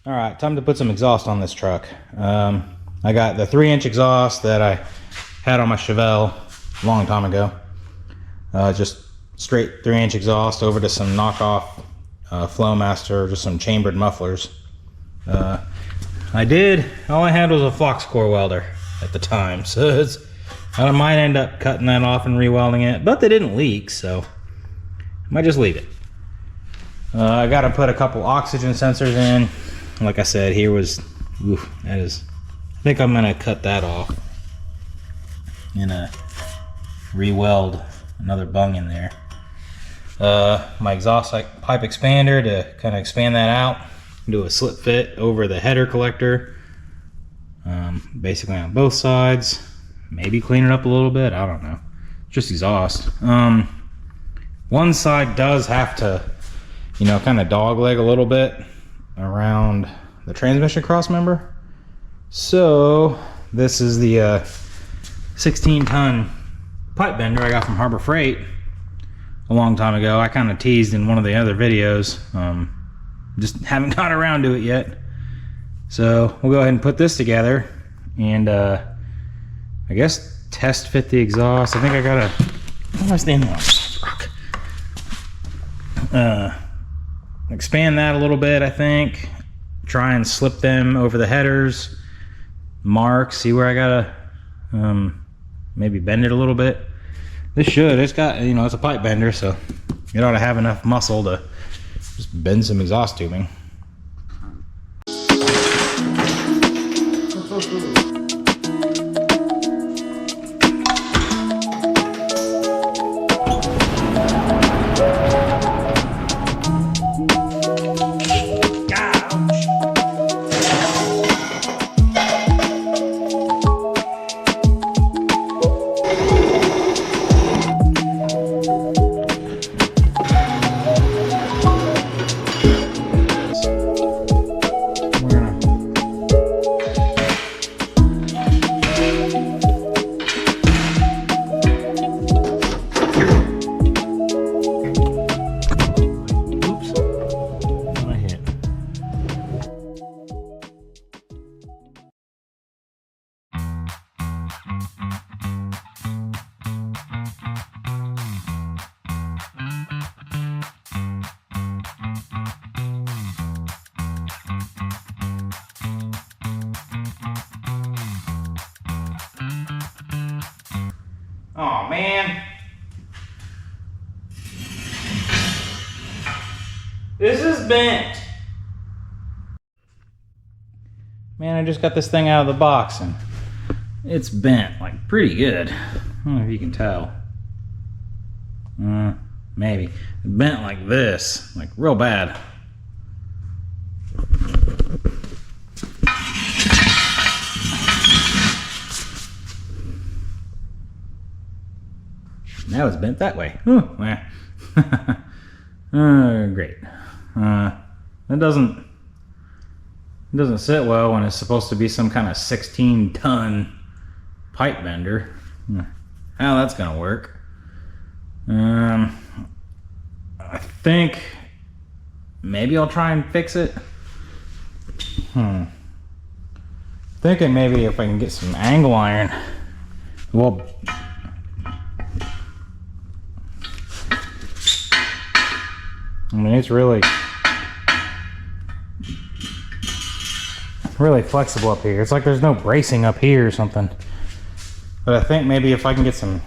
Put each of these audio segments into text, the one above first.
All right, time to put some exhaust on this truck. I got the 3-inch exhaust that I had on my Chevelle a long time ago. Just straight 3-inch exhaust over to some knockoff flowmaster, just some chambered mufflers. All I had was a flux core welder at the time, so I might end up cutting that off and re-welding it, but they didn't leak, so I might just leave it. I got to put a couple oxygen sensors in. Like I said, here was, that is, I think I'm gonna cut that off and re-weld another bung in there. My exhaust pipe expander to kind of expand that out, do a slip fit over the header collector, basically on both sides. Maybe clean it up a little bit, I don't know. Just exhaust. One side does have to, kind of dog leg a little bit around the transmission cross member. So this is the 16-ton pipe bender I got from Harbor Freight a long time ago. I kind of teased in one of the other videos. Just haven't got around to it yet. So we'll go ahead and put this together and I guess test fit the exhaust. I think I gotta, what am I standing on? Rock. Expand that a little bit, I think. Try and slip them over the headers. Mark, see where I gotta maybe bend it a little bit. It's got, it's a pipe bender, so it ought to have enough muscle to just bend some exhaust tubing. Oh man, this is bent. Man, I just got this thing out of the box and it's bent like pretty good. I don't know if you can tell. Maybe. It bent like this, like real bad. Now it's bent that way. Great. That doesn't sit well when it's supposed to be some kind of 16-ton pipe bender. How that's gonna work? I think maybe I'll try and fix it. Thinking maybe if I can get some angle iron. Well, I mean, it's really flexible up here. It's like there's no bracing up here or something. But I think maybe if I can get some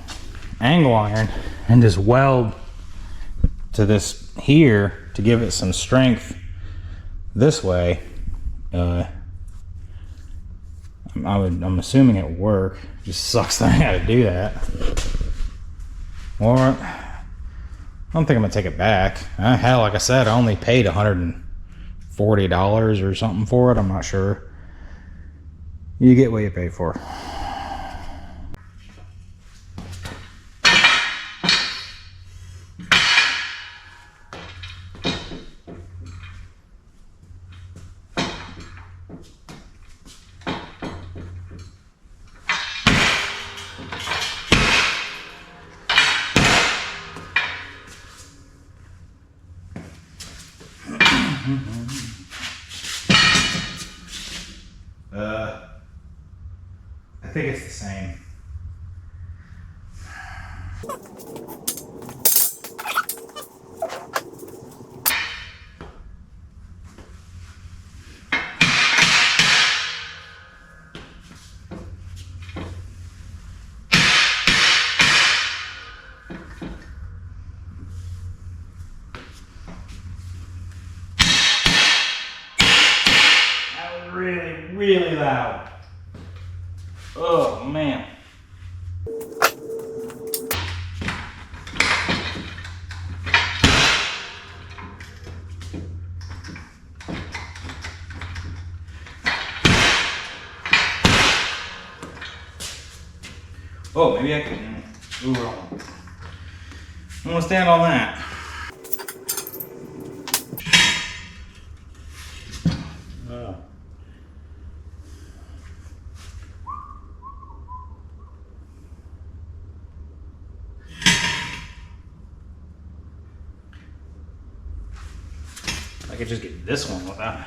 angle iron and just weld to this here to give it some strength this way, I'm assuming it would work. It just sucks that I gotta do that. Or I don't think I'm gonna take it back. Hell, like I said, I only paid $140 or something for it. I'm not sure. You get what you pay for. think it's the same. Really loud. Oh man. Oh, maybe I can. Ooh, I'm gonna stand on that. Oh. I could just get this one without.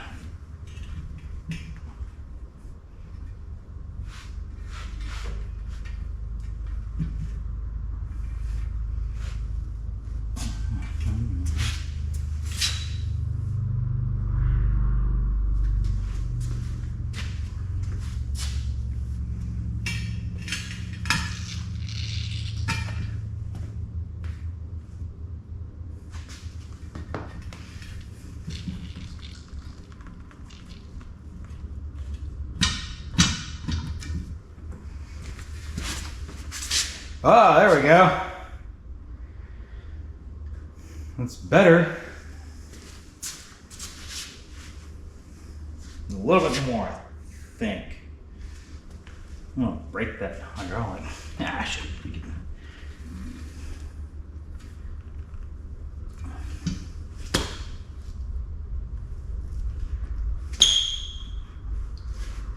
Oh, there we go. That's better. A little bit more, I think. I'm gonna break that hydraulic. Ah, I should.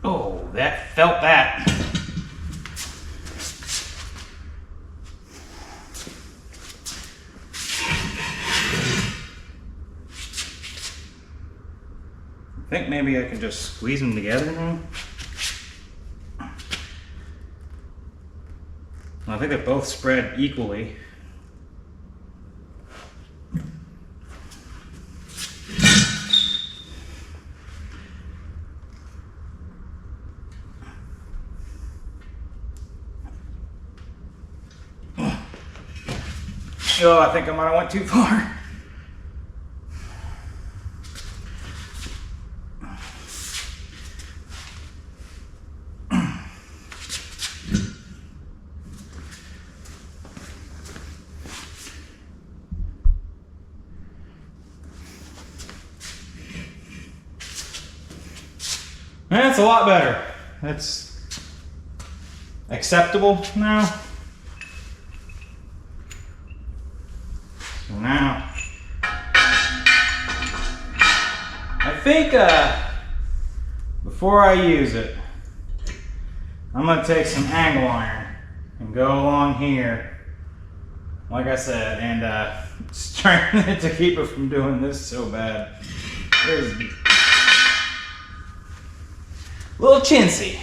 Oh, that felt that. I think maybe I can just squeeze them together now. I think they both spread equally. Oh, I think I might have went too far. That's a lot better. That's acceptable now. So now, I think before I use it, I'm going to take some angle iron and go along here, like I said, and strengthen it to keep it from doing this so bad. There's a little chintzy.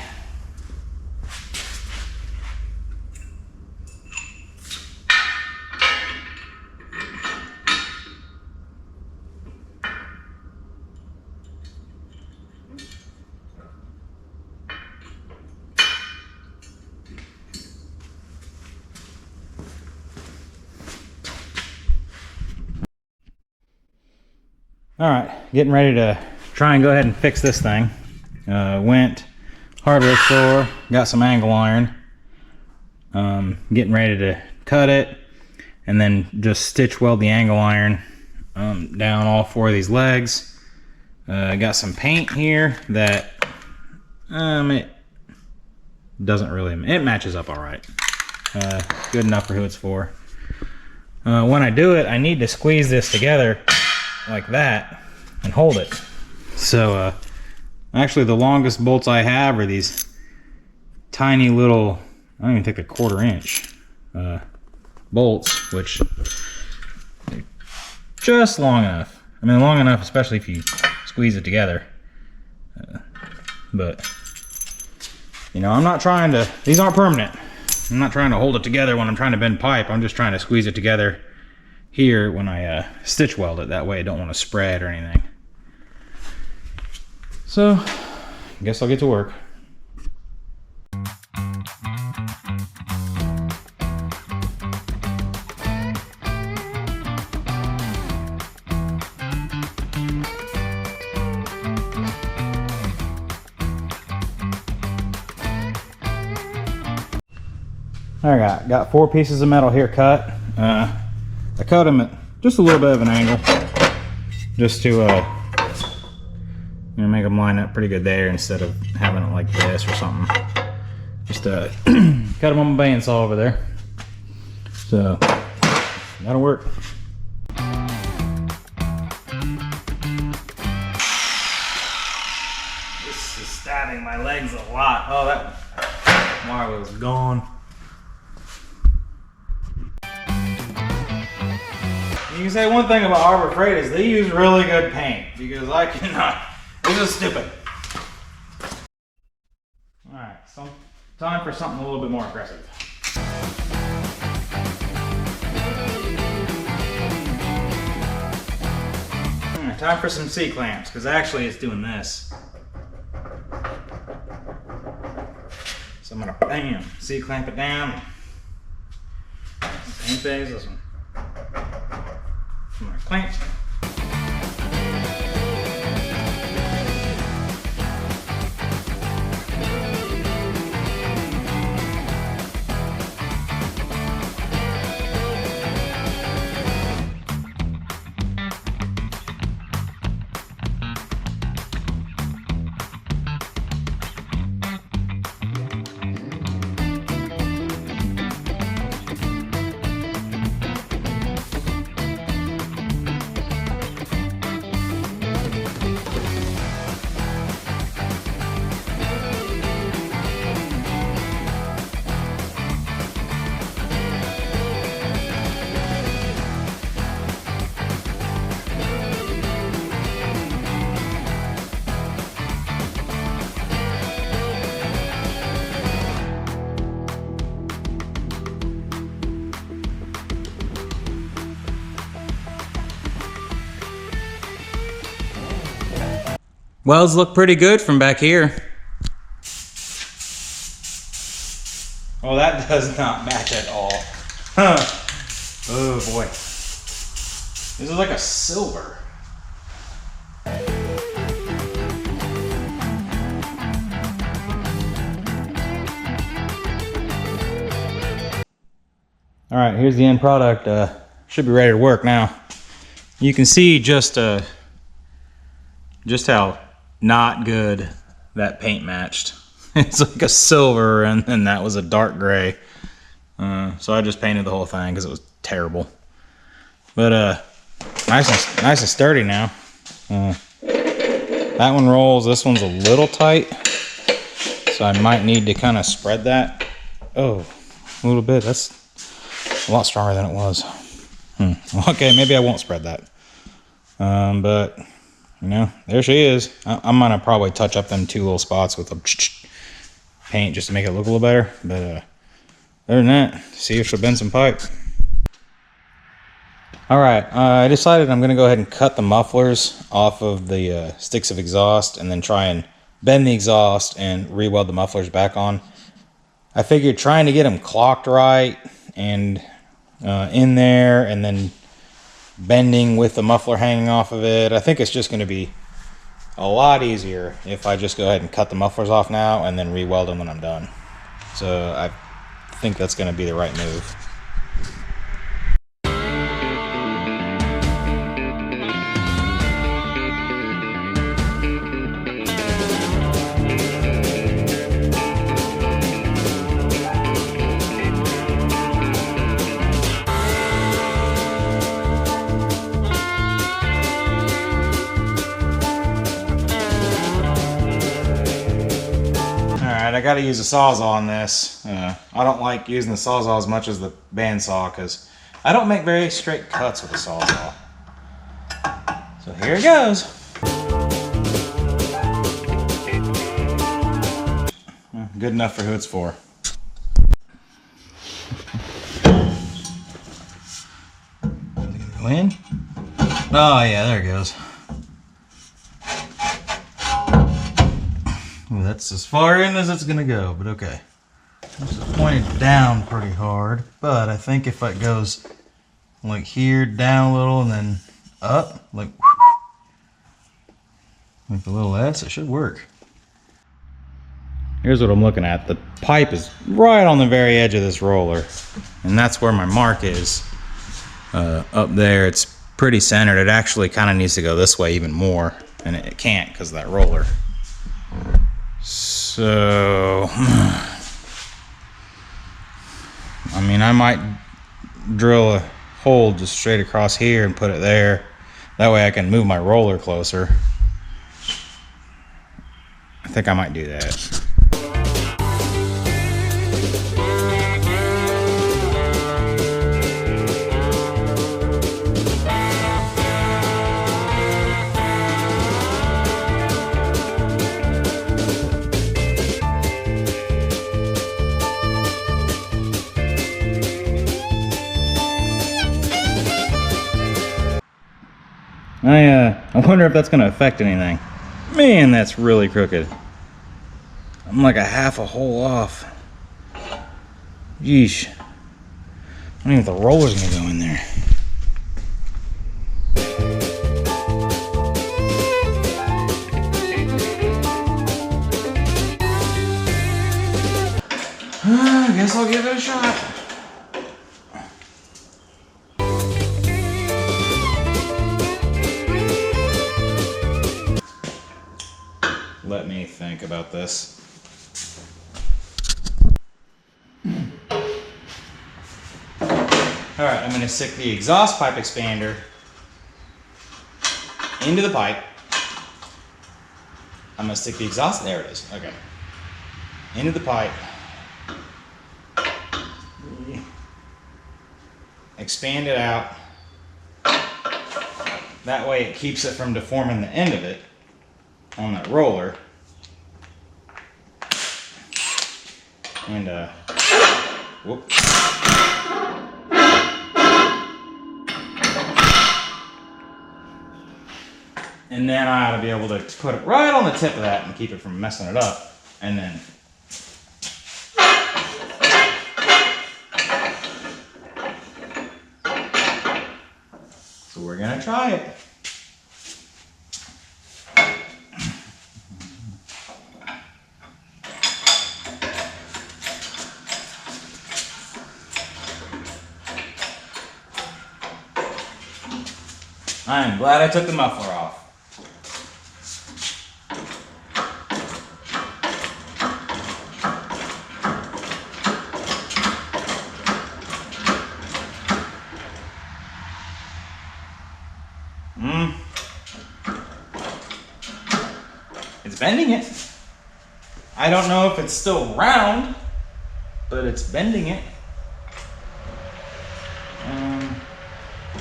All right, getting ready to try and go ahead and fix this thing. Went hardware store, got some angle iron. Getting ready to cut it, and then just stitch weld the angle iron down all four of these legs. Got some paint here that it doesn't really, it matches up all right. Good enough for who it's for. When I do it, I need to squeeze this together like that and hold it. So actually the longest bolts I have are these tiny little, I don't even think they're 1/4 inch bolts, which are just long enough. I mean, long enough especially if you squeeze it together, but You know, I'm not trying to, these aren't permanent. I'm not trying to hold it together when I'm trying to bend pipe. I'm just trying to squeeze it together here when I stitch weld it. That way I don't want to spread or anything. So, I guess I'll get to work. I got 4 pieces of metal here cut. I cut them at just a little bit of an angle, just to you know, make them line up pretty good there instead of having it like this or something. Just cut them on my bandsaw over there. So that'll work. This is stabbing my legs a lot. Oh, that wire was gone. You can say one thing about Harbor Freight is they use really good paint, because I cannot. This is stupid. Alright, so time for something a little bit more aggressive. Time for some C-clamps, because actually it's doing this. So I'm going to, bam, C-clamp it down. Same thing as this one. I'm going to clamp. Welds look pretty good from back here. Oh, that does not match at all. Huh. Oh boy. This is like a silver. All right, here's the end product. Should be ready to work now. You can see just how not good that paint matched. It's like a silver, and then that was a dark gray. So I just painted the whole thing because it was terrible. But nice and sturdy now. That one rolls. This one's a little tight, so I might need to kind of spread that. Oh, a little bit. That's a lot stronger than it was. Okay, maybe I won't spread that. But you know, there she is. I'm gonna probably touch up them 2 little spots with a paint just to make it look a little better. But other than that, see if she'll bend some pipe. All right, I decided I'm gonna go ahead and cut the mufflers off of the sticks of exhaust, and then try and bend the exhaust and re-weld the mufflers back on. I figured trying to get them clocked right and in there, and then bending with the muffler hanging off of it, I think it's just going to be a lot easier if I just go ahead and cut the mufflers off now and then re-weld them when I'm done. So I think that's going to be the right move. I got to use a Sawzall on this. I don't like using the Sawzall as much as the bandsaw because I don't make very straight cuts with the Sawzall. So here it goes. good enough for who it's for. Go in. Oh yeah, there it goes. Well, that's as far in as it's gonna go, but okay. It's pointed down pretty hard, but I think if it goes like here, down a little, and then up, like a little S, it should work. Here's what I'm looking at. The pipe is right on the very edge of this roller, and that's where my mark is. Up there, it's pretty centered. It actually kind of needs to go this way even more, and it can't because of that roller. So, I mean, I might drill a hole just straight across here and put it there. That way I can move my roller closer. I think I might do that. I wonder if that's going to affect anything. Man, that's really crooked. I'm like a half a hole off. Yeesh. I don't even know if the roller's going to go in there. I guess I'll give it a shot. Let me think about this. Alright, I'm going to stick the exhaust pipe expander into the pipe. I'm going to stick the exhaust, there it is, okay. Into the pipe. Expand it out. That way it keeps it from deforming the end of it on that roller. And whoop. And then I ought to be able to put it right on the tip of that and keep it from messing it up. And then so we're gonna try it. I'm glad I took the muffler off. It's bending it. I don't know if it's still round, but it's bending it.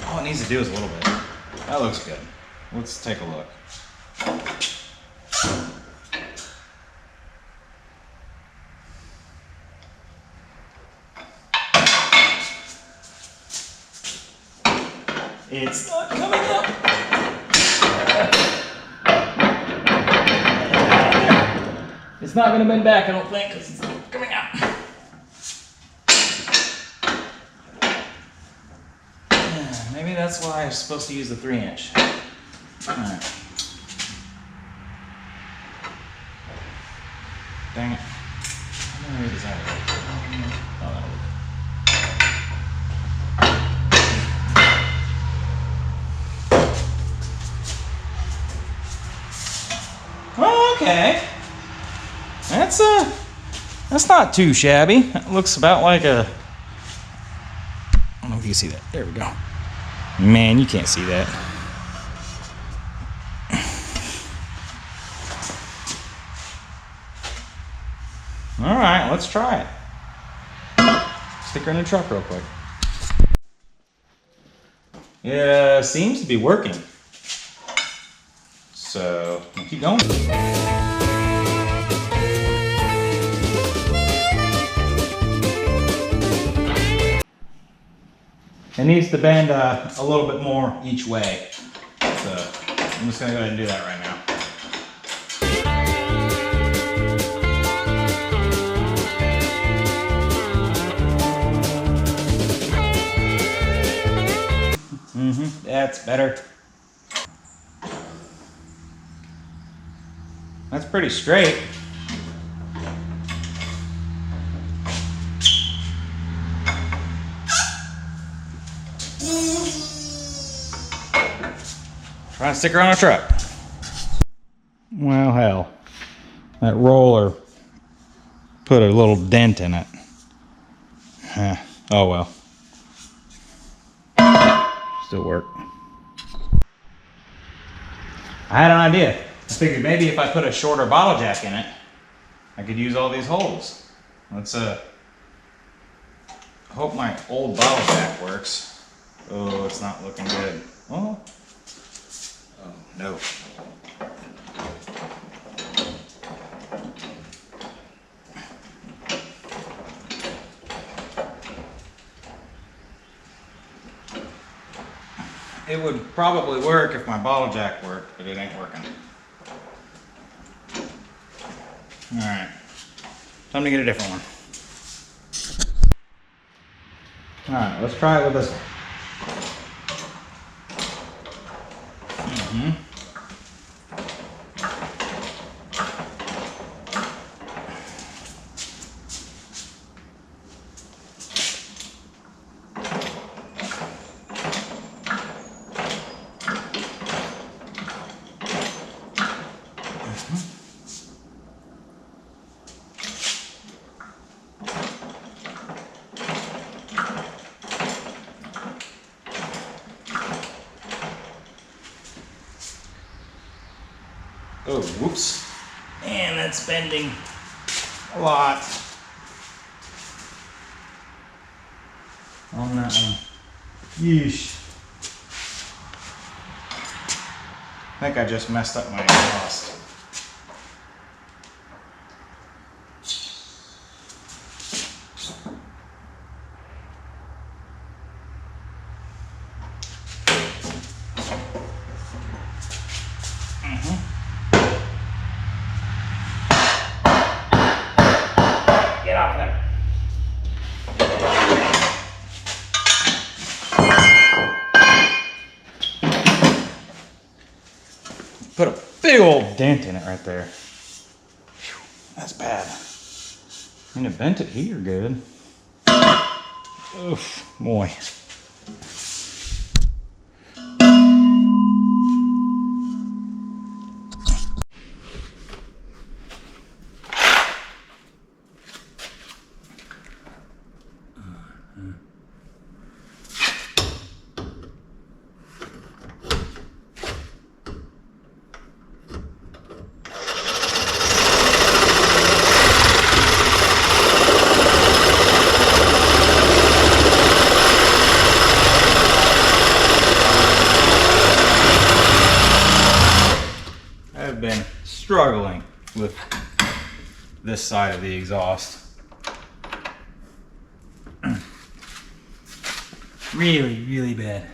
All it needs to do is a little bit. That looks good. Let's take a look. It's not coming up. It's not going to bend back, I don't think, because it's not coming out. Maybe that's why I was supposed to use the 3-inch. Alright. Dang it. How many does that work? Oh, that'll work. Oh, okay. That's not too shabby. That looks about like a, I don't know if you can see that. There we go. Man, you can't see that. All right, let's try it. Stick her in the truck real quick. Yeah, seems to be working. So, keep going. It needs to bend a little bit more each way. So I'm just gonna go ahead and do that right now. That's better. That's pretty straight. Trying to stick her on a truck. Well, hell, that roller put a little dent in it. Oh well. Still work. I had an idea. I figured maybe if I put a shorter bottle jack in it, I could use all these holes. Let's hope my old bottle jack works. Oh, it's not looking good. Oh no. It would probably work if my bottle jack worked, but it ain't working. Alright, time to get a different one. Alright, let's try it with this one. Oh, whoops. And that's bending a lot on that one. Yeesh. I think I just messed up my exhaust. Get off there. Put a big old dent in it right there. Whew, that's bad. I mean, it bent it here good. Oof, boy. I've been struggling with this side of the exhaust. Really, really bad.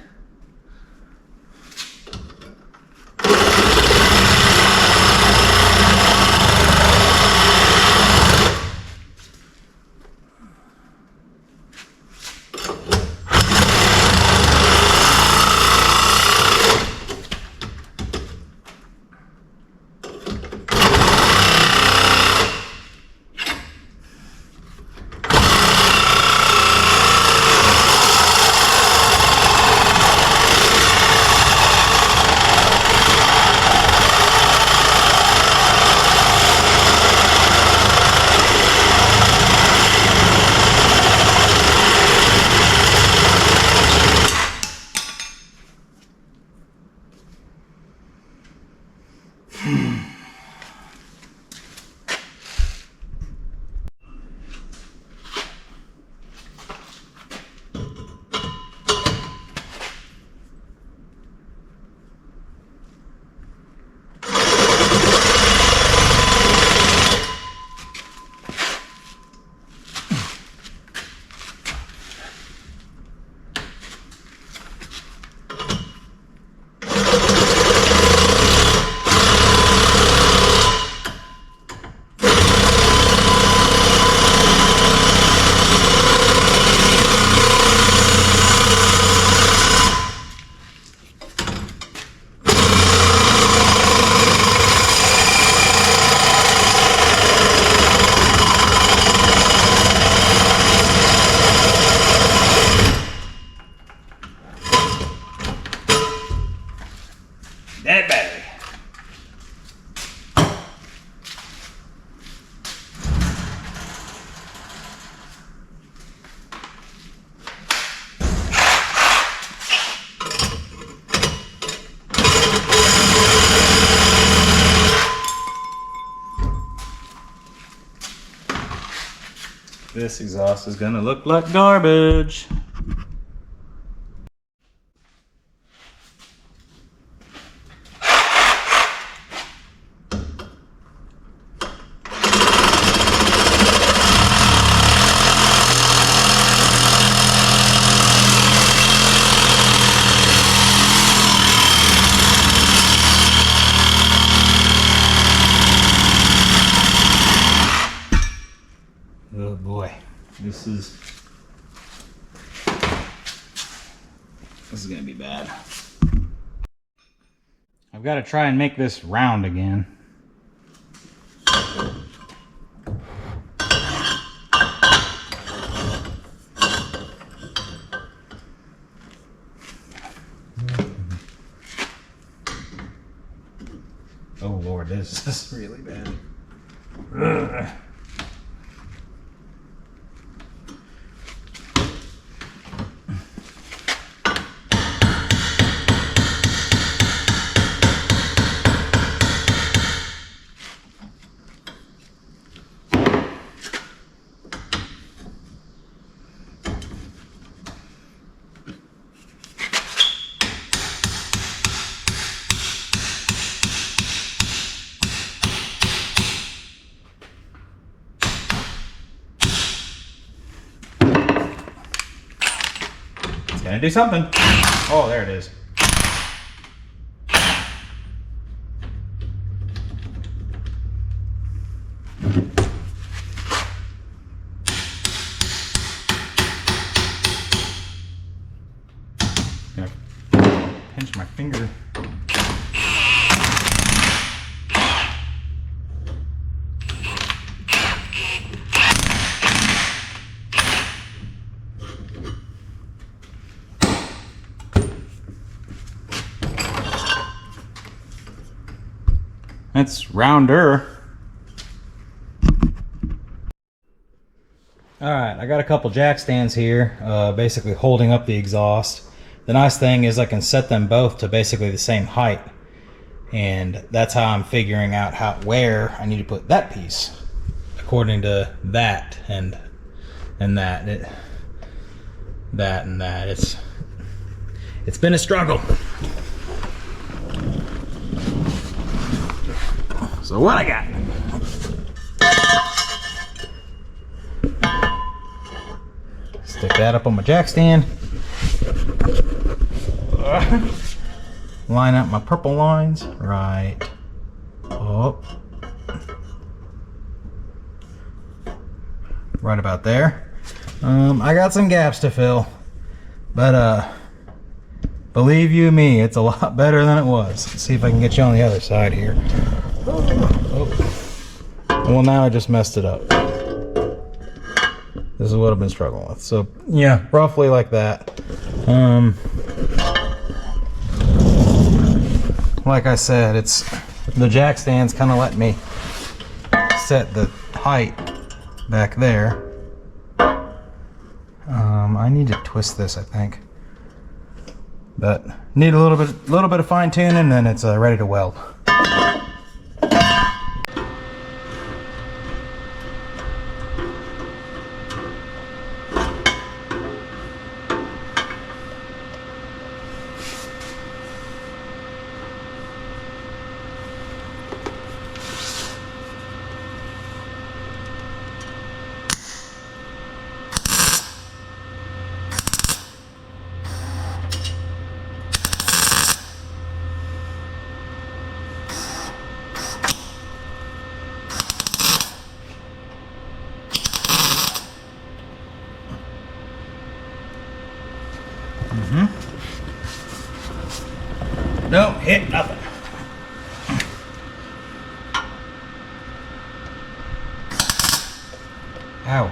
This exhaust is gonna look like garbage. Oh boy, this is gonna be bad. I've got to try and make this round again. Oh Lord, this is really bad. Ugh. Gonna do something. Oh, there it is. Gonna pinch my finger. That's rounder. Alright, I got a couple jack stands here, basically holding up the exhaust. The nice thing is I can set them both to basically the same height. And that's how I'm figuring out where I need to put that piece. According to that and that. That and that. It's been a struggle. So what I got? Stick that up on my jack stand. Line up my purple lines. Right. Oh. Right about there. I got some gaps to fill. But believe you me, it's a lot better than it was. Let's see if I can get you on the other side here. Oh. Well, now I just messed it up. This is what I've been struggling with. So yeah, roughly like that. Like I said, it's the jack stands kind of let me set the height back there. I need to twist this, I think, but need a little bit of fine tuning, and then it's ready to weld. Nope, hit nothing. Ow.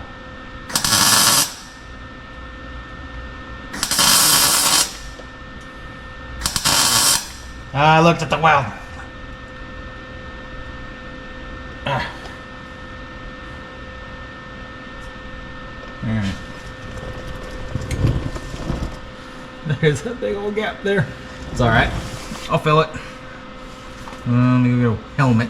I looked at the weld. There's a big old gap there. It's all right. I'll fill it. Let me go helmet.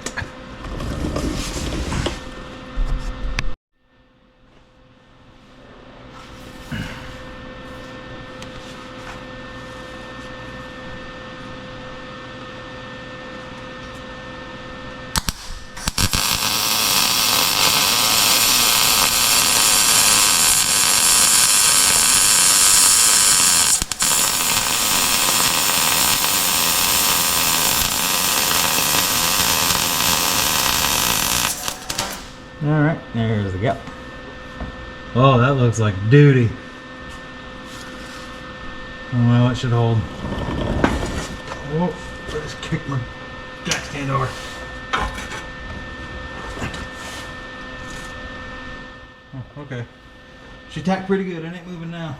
Alright, there's the gap. Oh, that looks like duty. Oh, well, it should hold. Oh, I just kicked my jack stand over. Oh, okay. She tacked pretty good. It ain't moving now.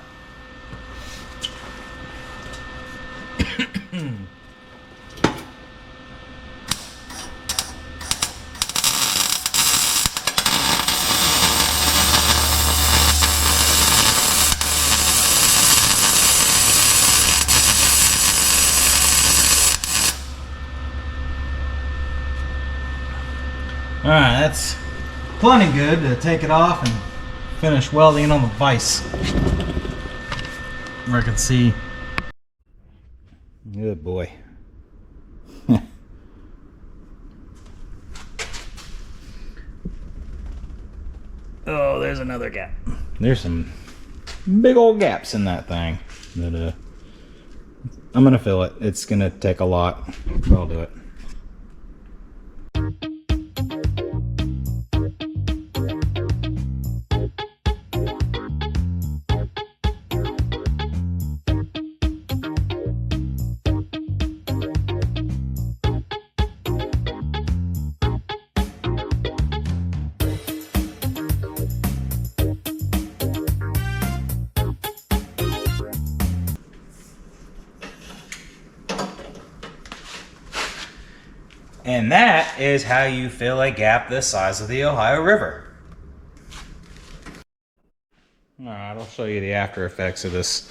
Alright, that's plenty good to take it off and finish welding on the vise. Where I can see. Good boy. Oh, there's another gap. There's some big old gaps in that thing. But I'm gonna fill it. It's gonna take a lot, but I'll do it. And that is how you fill a gap this size of the Ohio River. Alright, I'll show you the after effects of this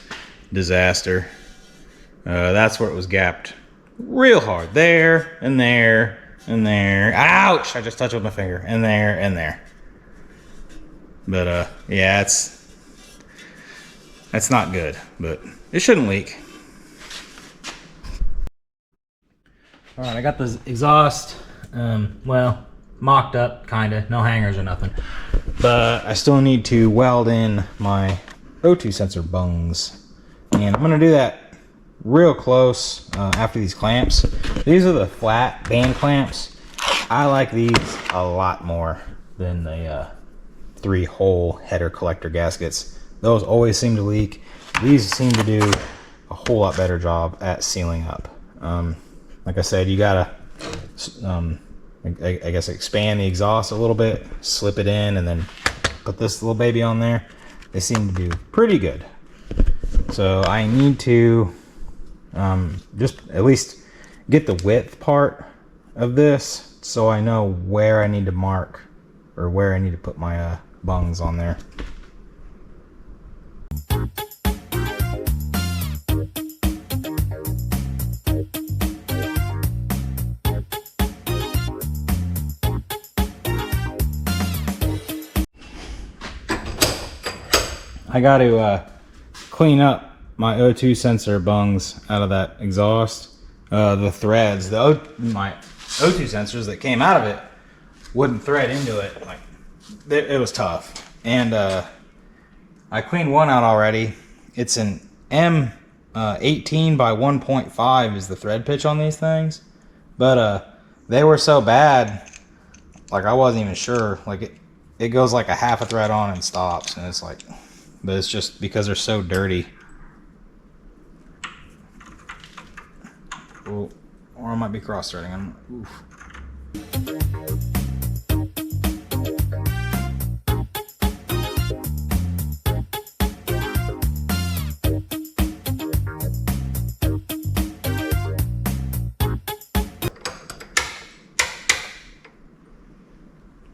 disaster. That's where it was gapped real hard. There, and there, and there. Ouch! I just touched it with my finger. And there, and there. But yeah, that's not good. But it shouldn't leak. Alright, I got the exhaust, well, mocked up, kinda. No hangers or nothing. But I still need to weld in my O2 sensor bungs. And I'm going to do that real close after these clamps. These are the flat band clamps. I like these a lot more than the 3-hole header collector gaskets. Those always seem to leak. These seem to do a whole lot better job at sealing up. Like I said, you gotta, I guess, expand the exhaust a little bit, slip it in, and then put this little baby on there. They seem to do pretty good. So I need to just at least get the width part of this so I know where I need to mark or where I need to put my bungs on there. I got to clean up my O2 sensor bungs out of that exhaust. The threads, my O2 sensors that came out of it wouldn't thread into it. Like it was tough. And I cleaned one out already. It's an M18 by 1.5 is the thread pitch on these things. But they were so bad, like I wasn't even sure. Like it goes like a half a thread on and stops, and it's like. But it's just because they're so dirty. Oh, or I might be cross-threading. Oof.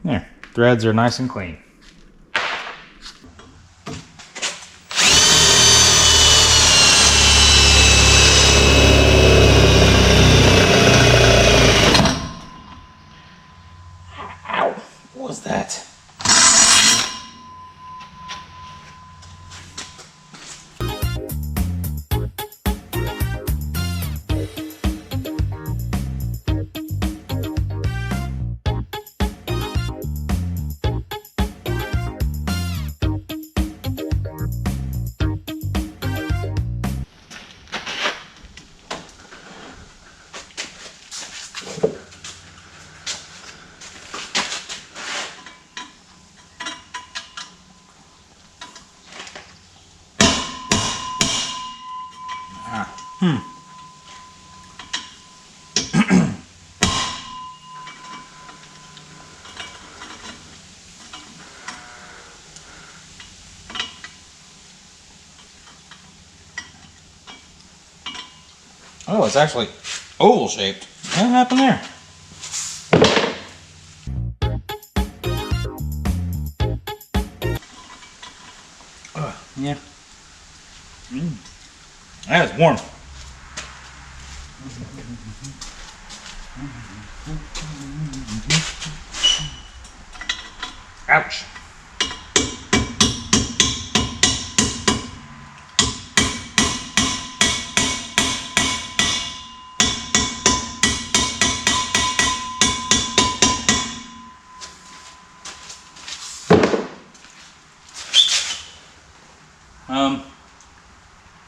There, threads are nice and clean. What was that? Oh, it's actually oval shaped. What happened there? Yeah. That is warm. Ouch.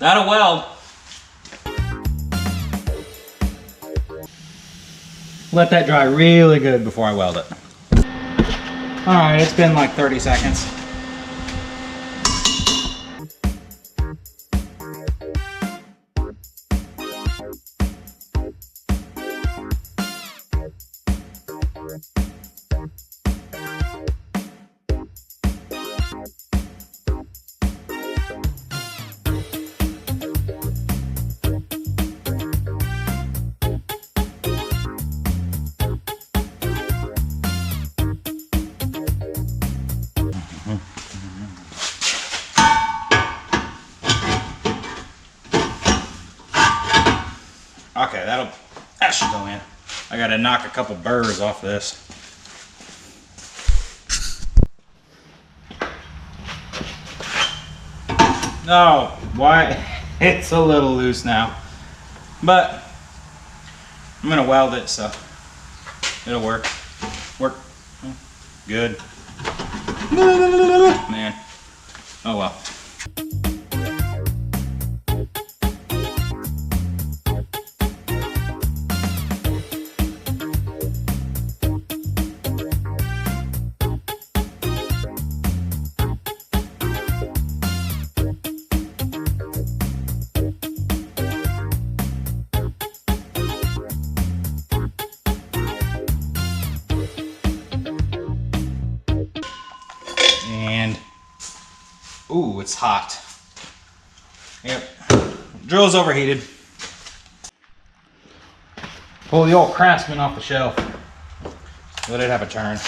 That'll weld. Let that dry really good before I weld it. Alright, it's been like 30 seconds. Okay, that should go in. I gotta knock a couple burrs off this. No, why? It's a little loose now, but I'm gonna weld it, so it'll work. Good. Man, oh well. And ooh, it's hot. Yep, drill's overheated. Pull the old Craftsman off the shelf. Let it have a turn.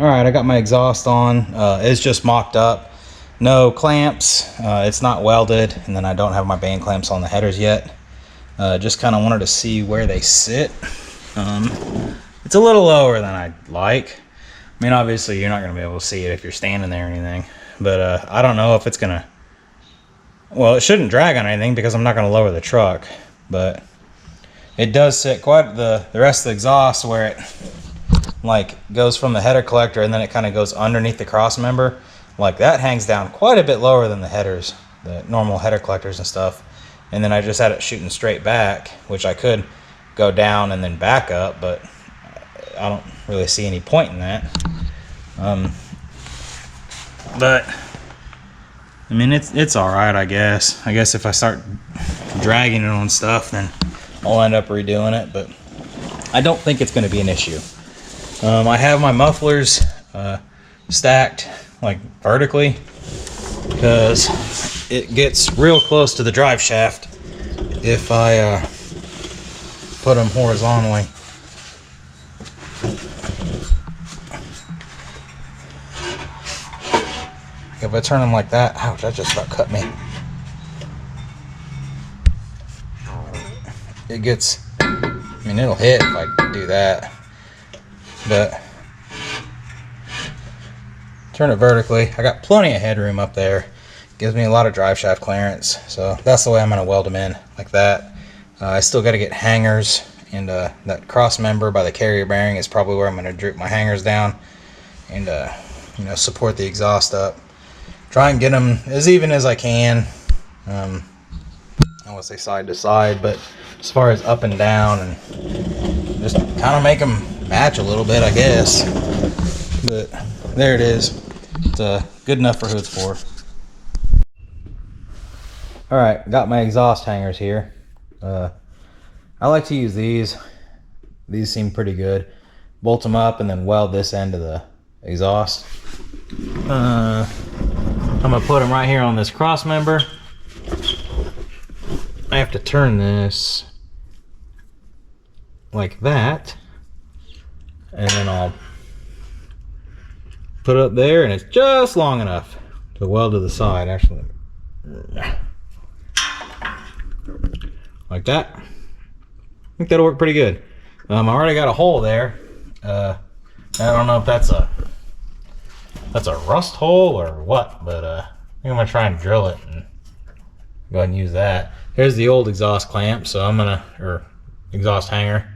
Alright, I got my exhaust on. It's just mocked up. No clamps. It's not welded. And then I don't have my band clamps on the headers yet. Just kind of wanted to see where they sit. It's a little lower than I'd like. I mean, obviously you're not going to be able to see it if you're standing there or anything. But I don't know if it's going to... Well, it shouldn't drag on anything because I'm not going to lower the truck. But it does sit quite the rest of the exhaust where it... like goes from the header collector and then it kind of goes underneath the cross member. Like that hangs down quite a bit lower than the headers, the normal header collectors and stuff. And then I just had it shooting straight back, which I could go down and then back up, but I don't really see any point in that. But I mean, it's all right, I guess. I guess if I start dragging it on stuff, then I'll end up redoing it, but I don't think it's going to be an issue. I have my mufflers stacked like vertically because it gets real close to the drive shaft if I put them horizontally. if I turn them like that, ouch, that just about cut me. It gets, I mean, it'll hit if I do that, but turn it vertically. I got plenty of headroom up there. Gives me a lot of drive shaft clearance, so that's the way I'm going to weld them in, like that. I still got to get hangers, and that cross member by the carrier bearing is probably where I'm going to droop my hangers down, and you know, support the exhaust up. Try and get them as even as I can. I want to say side to side, but as far as up and down, and just kind of make them match a little bit, I guess. But there it is. It's good enough for who it's for. Alright, got my exhaust hangers here. I like to use these. These seem pretty good. Bolt them up and then weld this end to the exhaust. I'm going to put them right here on this cross member. I have to turn this like that, and then I'll put it up there, and it's just long enough to weld to the side, actually. Like that. I think that'll work pretty good. I already got a hole there. I don't know if that's a rust hole or what, but I think I'm gonna try and drill it and go ahead and use that. Here's the old exhaust clamp, so I'm gonna, or exhaust hanger.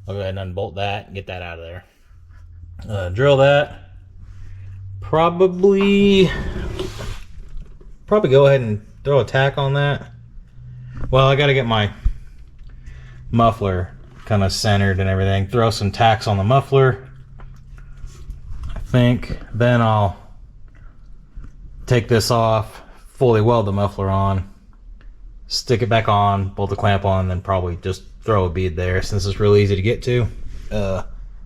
I'll go ahead and unbolt that and get that out of there. Drill that. Probably go ahead and throw a tack on that. Well, I gotta get my muffler kind of centered and everything. Throw some tacks on the muffler, I think. Then I'll take this off, fully weld the muffler on, stick it back on, bolt the clamp on, and then probably just throw a bead there since it's real easy to get to.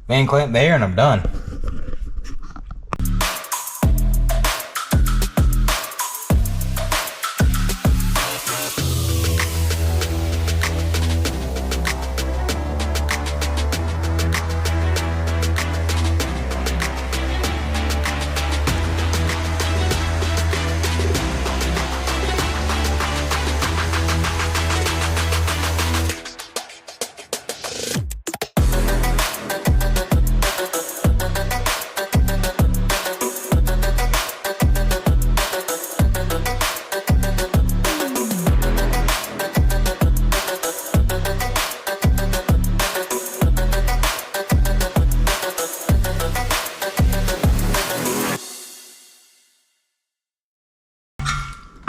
Main clamp there, and I'm done.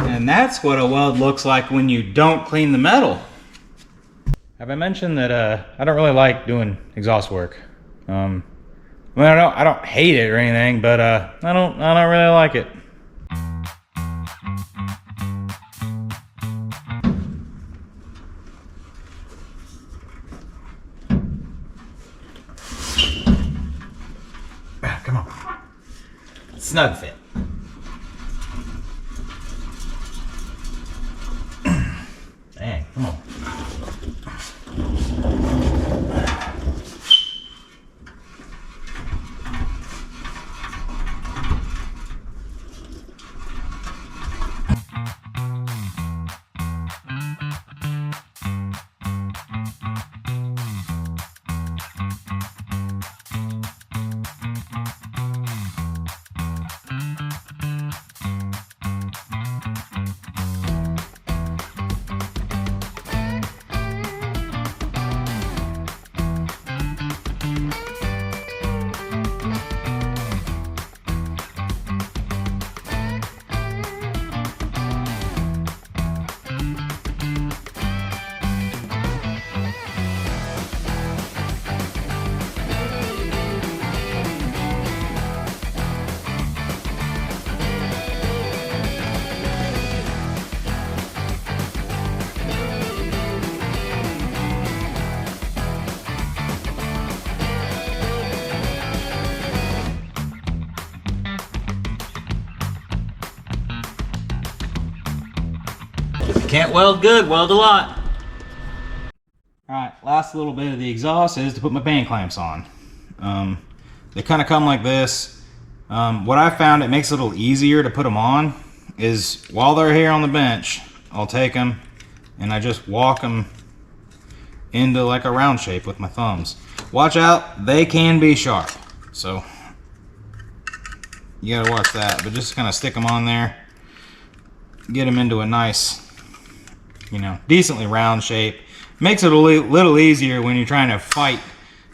And that's what a weld looks like when you don't clean the metal. Have I mentioned that I don't really like doing exhaust work? Well, I don't hate it or anything, but I don't really like it. Come on, snug fit. Dang, come on. Can't weld good, weld a lot. Alright, last little bit of the exhaust is to put my band clamps on. They kind of come like this. What I found it makes it a little easier to put them on is while they're here on the bench, I'll take them and I just walk them into like a round shape with my thumbs. Watch out, they can be sharp, so you gotta watch that, but just kind of stick them on there, get them into a nice, you know, decently round shape. Makes it a little easier when you're trying to fight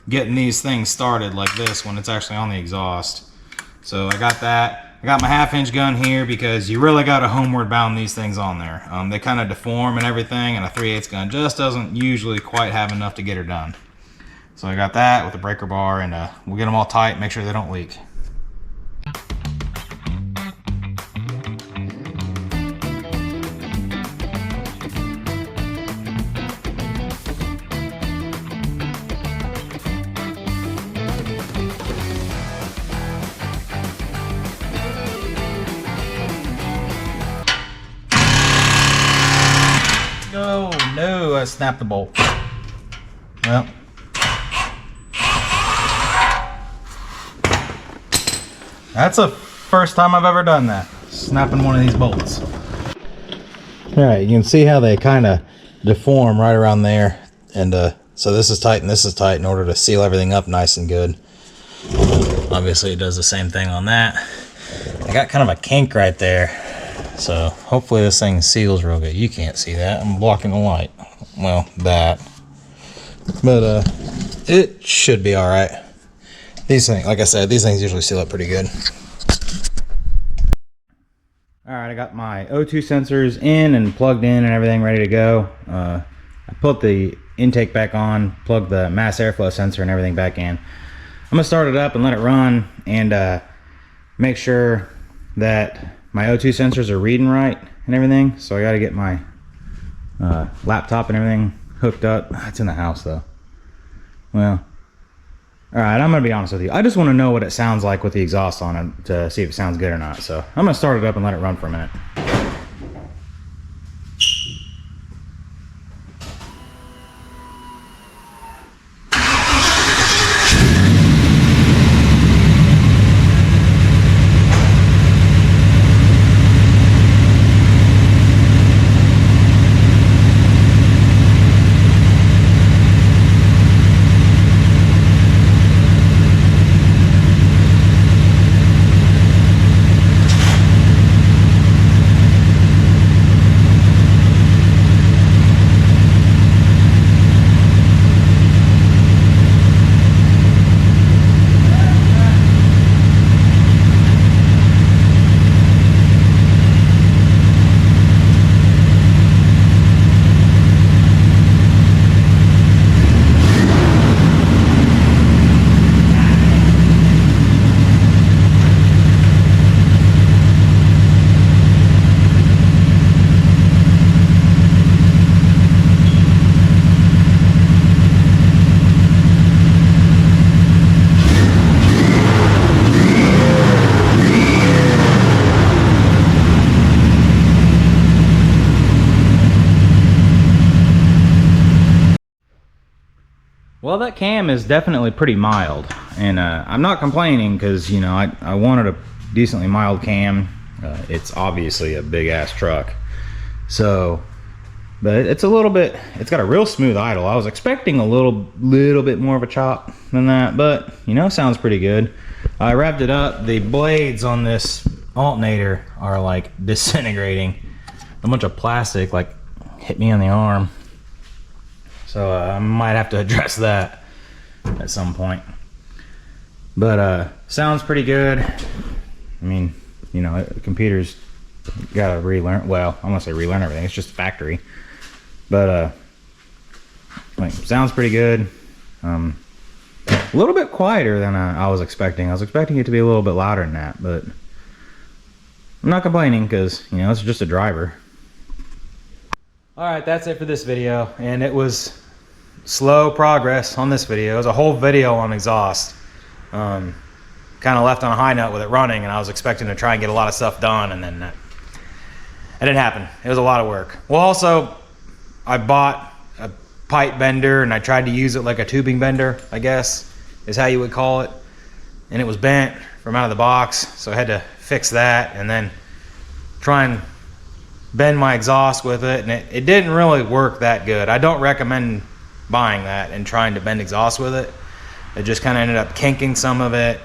getting these things started like this when it's actually on the exhaust. So I got that. I got my 1/2 inch gun here because you really got to homeward bound these things on there. They kind of deform and everything, and a 3/8 gun just doesn't usually quite have enough to get her done. So I got that with the breaker bar, and we'll get them all tight, make sure they don't leak. Oh no, I snapped the bolt. Well, that's the first time I've ever done that, snapping one of these bolts. Alright, you can see how they kind of deform right around there, and so this is tight and this is tight in order to seal everything up nice and good. Obviously it does the same thing on that. I got kind of a kink right there, so hopefully this thing seals real good. You can't see that, I'm blocking the light. Well, that. But it should be alright. These things, like I said, these things usually seal up pretty good. Alright, I got my O2 sensors in and plugged in and everything ready to go. I put the intake back on, plugged the mass airflow sensor and everything back in. I'm going to start it up and let it run and make sure that my O2 sensors are reading right and everything. So I got to get my laptop and everything hooked up. It's in the house though. Well, alright, I'm going to be honest with you. I just want to know what it sounds like with the exhaust on it to see if it sounds good or not. So I'm going to start it up and let it run for a minute. Well, that cam is definitely pretty mild, and I'm not complaining because, you know, I wanted a decently mild cam. It's obviously a big ass truck, so, but it's a little bit, it's got a real smooth idle. I was expecting a little bit more of a chop than that, but you know, sounds pretty good. I revved it up. The blades on this alternator are like disintegrating. A bunch of plastic like hit me on the arm. So I might have to address that at some point. But sounds pretty good. I mean, you know, the computer's gotta relearn, well, I'm gonna say relearn everything, it's just factory. But like, sounds pretty good. A little bit quieter than I was expecting. I was expecting it to be a little bit louder than that, but I'm not complaining because, you know, it's just a driver. Alright, that's it for this video, and it was slow progress on this video. It was a whole video on exhaust. Kind of left on a high note with it running, and I was expecting to try and get a lot of stuff done, and then it didn't happen. It was a lot of work. Well, also, I bought a pipe bender, and I tried to use it like a tubing bender, I guess, is how you would call it. And it was bent from out of the box, so I had to fix that and then try and bend my exhaust with it, and it didn't really work that good. I don't recommend buying that and trying to bend exhaust with it. It just kind of ended up kinking some of it,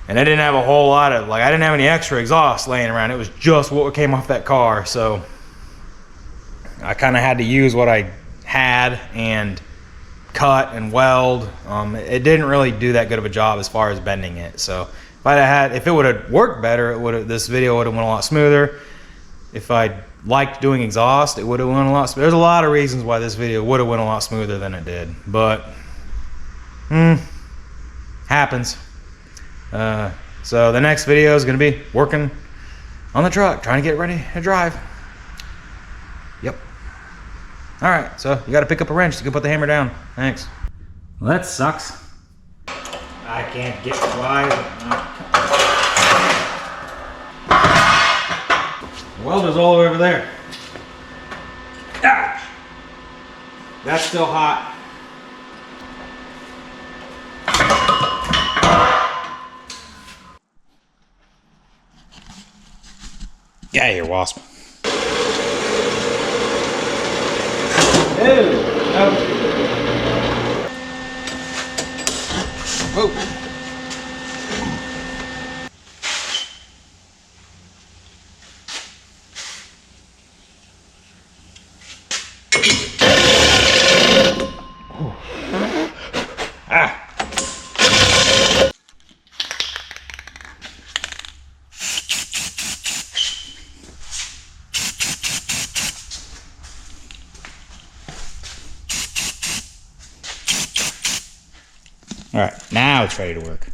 and I didn't have a whole lot of, like, I didn't have any extra exhaust laying around. It was just what came off that car, so I kind of had to use what I had and cut and weld. It didn't really do that good of a job as far as bending it. So if it would have worked better, this video would have went a lot smoother. If I liked doing exhaust, it would have went a lot smoother. There's a lot of reasons why this video would have went a lot smoother than it did, but happens. So the next video is going to be working on the truck, trying to get ready to drive. Yep. All right, so you got to pick up a wrench so you can put the hammer down. Thanks. Well, that sucks. I can't get wide. The welder's all the way over there. Ouch! That's still hot. Get out of here, wasp. Ew. Oh. Whoa. Ah. All right, now it's ready to work.